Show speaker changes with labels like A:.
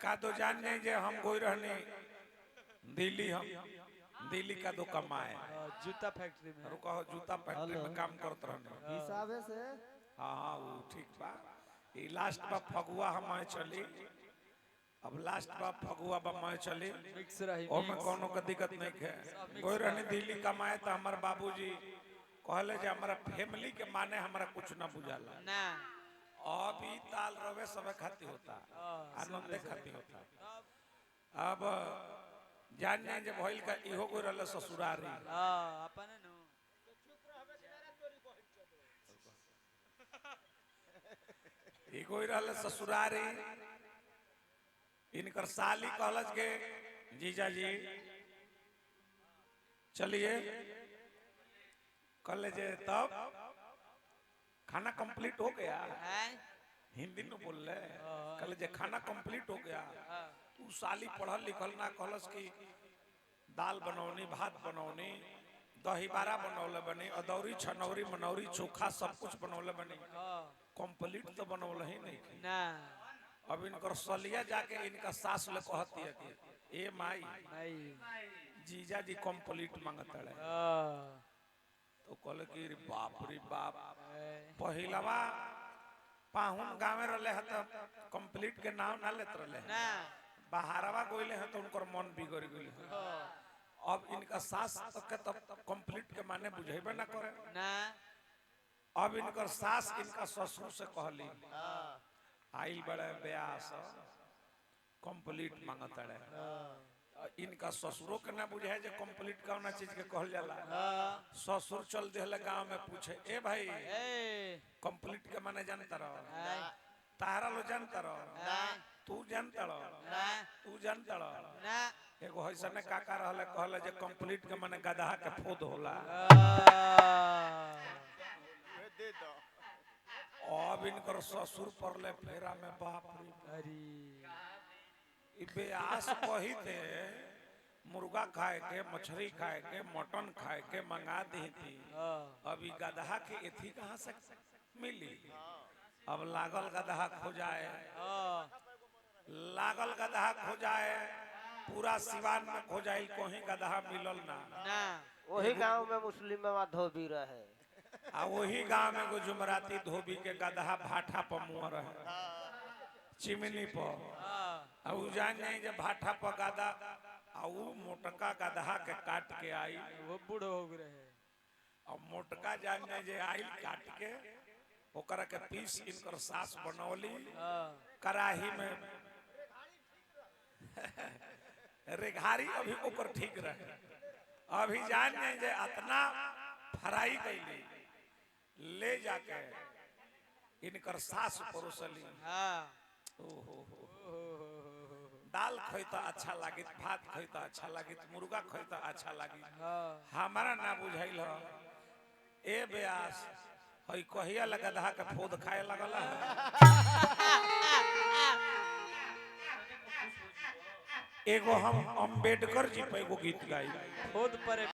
A: का तो जान नहीं जे हम कोई रहने दिल्ली हम दिल्ली का दो कमाए
B: जूता फैक्ट्री में
A: रुको जूता फैक्ट्री में काम करत रहने
C: हिसाबे से
A: हाँ वो ठीक बा ये लास्ट बा फगुआ हमारे चली अब लास्ट बा फगुआ बा मैं चली
B: मिक्स रही
A: और में कोनो का दिक्कत नहीं है कोई रहने दिल्ली कमाए तो हमारे बाबूजी कहले जे हमारा फैमिली के माने हमारा कुछ ना बुझाला
B: ना
A: अभी ताल रवे सब खाती होता आनंद खाती होता अब जान जाए जब भइल का इहो कोई रहले ससुरारी
B: अपने नु
A: ई कोई रहले ससुरारी इनकर साली कहलज के जीजा जी चलिए कल जे तब खाना कंप्लीट हो गया हिंदी में बोल रहे कल जे खाना कंप्लीट हो गया तू साली पढ़ल लिखल ना कहलस की दाल बनौनी भात बनौनी दही बारा बनौले बनी अदौरी छनौरी मनौरी चोखा सब कुछ बनौले बनी कंप्लीट तो बनौले ही नहीं
B: ना
A: अब इनकर सलिया जाके इनका सास ले कहती है कि ए माई जीजा जी कंप्लीट मांगता है तो कहले कि बाप रे बाप पहिलवा पाहुन गाँव में रहे है तो कंप्लीट के नाम ना लेते रहे
B: ना
A: बाहरवा गोइले हैं तो उनकर मन बिगड़ गइल है अब इनका सास तक के तब कंप्लीट के माने बुझेबे ना करे
B: ना
A: अब इनकर सास इनका ससुर से कहली आइल बड़े ब्यास कंप्लीट मांगता है इनका ससुरों के ना बुझे जे कंप्लीट कौना चीज के कहल जाला ससुर चल देले गांव में पूछे ए भाई कंप्लीट के माने जानता रहो तारा लो जानता रहो तू जानता रहो तू जानता रहो एगो हइसने काका रहले कहले जे कंप्लीट के माने गधा के फोद होला अब इनकर ससुर पड़ले फेरा में बाप रे ब्यास कही थे मुर्गा खाए के मछली खाए के मटन खाए के मंगा दी थी अभी गधा के एथी कहाँ से मिली अब लागल गधा खो जाए लागल गधा खो जाए पूरा सिवान में खो जाए कोई गधा मिलल ना
C: वही गांव में मुस्लिम धोबी रहे
A: आ वही गांव में एगो जुमराती धोबी के गधा भाठा पर मुँह रहे चिमनी पर आ उ जान नहीं जब भाठा पर गधा आ उ मोटका गधा के काट के आई
B: वो बूढ़ो हो गए
A: और मोटका जान नहीं जे आई काट के ओकरा के पीस इनकर सास बनौली कड़ाही में रेघारी अभी ओकर ठीक रहे अभी जान नहीं जे इतना फ्राई कैली ले जाके इनकर सास परोसली दाल खैता अच्छा लागित भात खैता अच्छा लागित मुर्गा खैता अच्छा लागित हमारा ना बुझाइल ए ब्यास हई कहिया लगा गधा के फोद खाए लगल एगो हम अम्बेडकर जी पे एगो गीत गाई
B: खुद पर